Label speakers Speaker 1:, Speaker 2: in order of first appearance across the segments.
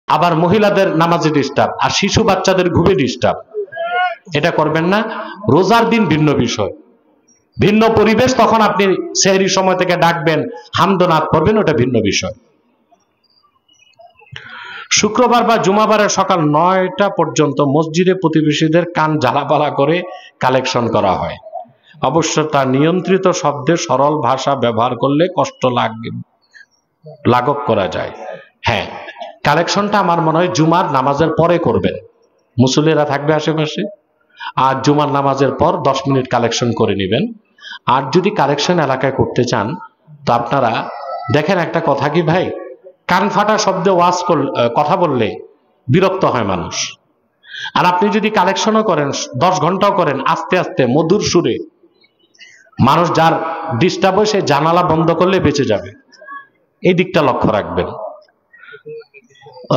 Speaker 1: আবার মহিলাদের নামাজে ডিস্টার্ব, আর শিশু বাচ্চাদের ঘুমে ডিস্টার্ব। এটা করবেন না। রোজার দিন ভিন্ন বিষয়, ভিন্ন পরিবেশ, তখন আপনি সেহরির সময় থেকে ডাকবেন, হামদনাদ করবেন, ওটা ভিন্ন বিষয়। শুক্রবার বা জুমাবারের সকাল 9টা পর্যন্ত মসজিদে প্রতিবেশীদের কান জ্বালাপালা করে কালেকশন করা হয়। অবশ্য তা নিয়ন্ত্রিত শব্দে সরল ভাষা ব্যবহার করলে কষ্ট লাঘব করা যায়। হ্যাঁ, কালেকশনটা আমার মনে হয় জুমার নামাজের পরে করবেন, মুসল্লিরা থাকবে আশেপাশে, আর জুমার নামাজের পর 10 মিনিট কালেকশন করে নেবেন। আর যদি কালেকশন এলাকায় করতে চান তো আপনারা দেখেন, একটা কথা কি ভাই, কান ফাটা শব্দে ওয়াজ কথা বললে বিরক্ত হয় মানুষ। আর আপনি যদি কালেকশনও করেন, 10 ঘন্টাও করেন, আস্তে আস্তে মধুর সুরে, মানুষ যার ডিস্টার্ব হয় সে জানালা বন্ধ করলে বেঁচে যাবে। এই দিকটা লক্ষ্য রাখবেন।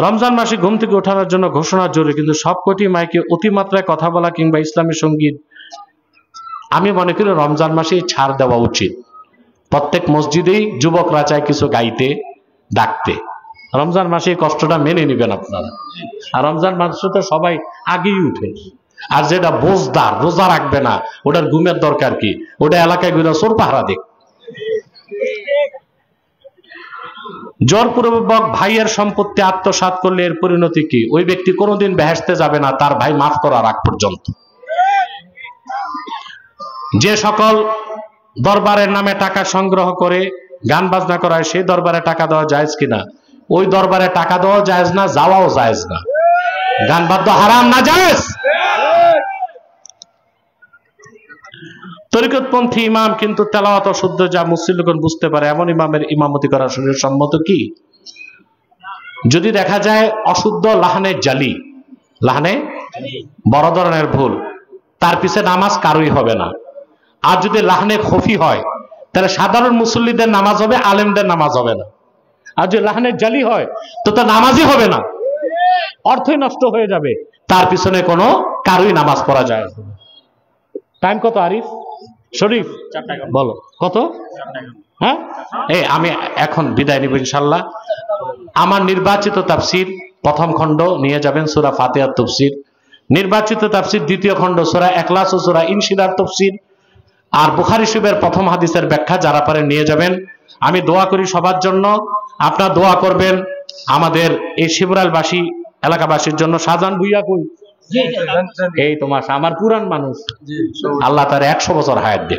Speaker 1: রমজান মাসে ঘুম থেকে ওঠানোর জন্য ঘোষণা জরুরি, কিন্তু সবকটি মাইকে অতিমাত্রায় কথা বলা কিংবা ইসলামী সঙ্গীত, আমি মনে করি রমজান মাসে ছাড় দেওয়া উচিত। প্রত্যেক মসজিদেই যুবকরা চায় কিছু গাইতে, ডাকতে। রমজান মাসে এই কষ্টটা মেনে নেবেন আপনারা। আর রমজান মাসে তো সবাই আগেই উঠে, আর যেটা বোঝদার রোজা রাখবে না, ওটার ঘুমের দরকার কি? ওটা এলাকায় ঘুরে চোর পাহারা দেখ। জোরপূর্বক ভাইয়ের সম্পত্তি আত্মসাৎ করলে এর পরিণতি কি? ওই ব্যক্তি কোনোদিন বেহেশতে যাবে না তার ভাই মাফ করার আগ পর্যন্ত। যে সকল দরবারের নামে টাকা সংগ্রহ করে গান বাজনা করায়, সেই দরবারে টাকা দেওয়া জায়েজ কিনা? ওই দরবারে টাকা দেওয়া জায়েজ না, যাওয়াও জায়েজ না। গান বাদ্য হারাম না জায়েজ? তরিকতপন্থী ইমাম কিন্তু তেলাওয়াত অশুদ্ধ, যা মুসল্লিগণ বুঝতে পারে, এমন ইমামের ইমামতি করা শরীয়ত সম্মত কি? যদি দেখা যায় অশুদ্ধ লাহানে জালি, লাহানে বড় ধরনের ভুল, তার পিছে নামাজ কারোই হবে না। আর যদি লাহানে খফি হয়, তাহলে সাধারণ মুসল্লিদের নামাজ হবে, আলেমদের নামাজ হবে না। আর যদি লাহানে জালি হয় তো তার নামাজই হবে না, অর্থই নষ্ট হয়ে যাবে, তার পিছনে কোনো কারোই নামাজ পড়া যায়। টাইম কত আরিফ শরীফ? বলো কত? হ্যাঁ, আমি এখন বিদায় নিব ইনশাল্লাহ। আমার নির্বাচিত তাফসির প্রথম খণ্ড নিয়ে যাবেন সূরা ফাতিহার তাফসির, নির্বাচিত তাফসির দ্বিতীয় খণ্ড সূরা ইখলাস ও সূরা ইনশিরার তাফসির, আর বুখারী শরীফের প্রথম হাদিসের ব্যাখ্যা যারা পারেন নিয়ে যাবেন। আমি দোয়া করি সবার জন্য, আপনারা দোয়া করবেন আমাদের এই শিবরালবাসী এলাকাবাসীর জন্য। শাহজাহান ভুইয়া কই? এই তোমার আমার পুরান মানুষ, আল্লাহ তার 100 বছর হায়াত দিন।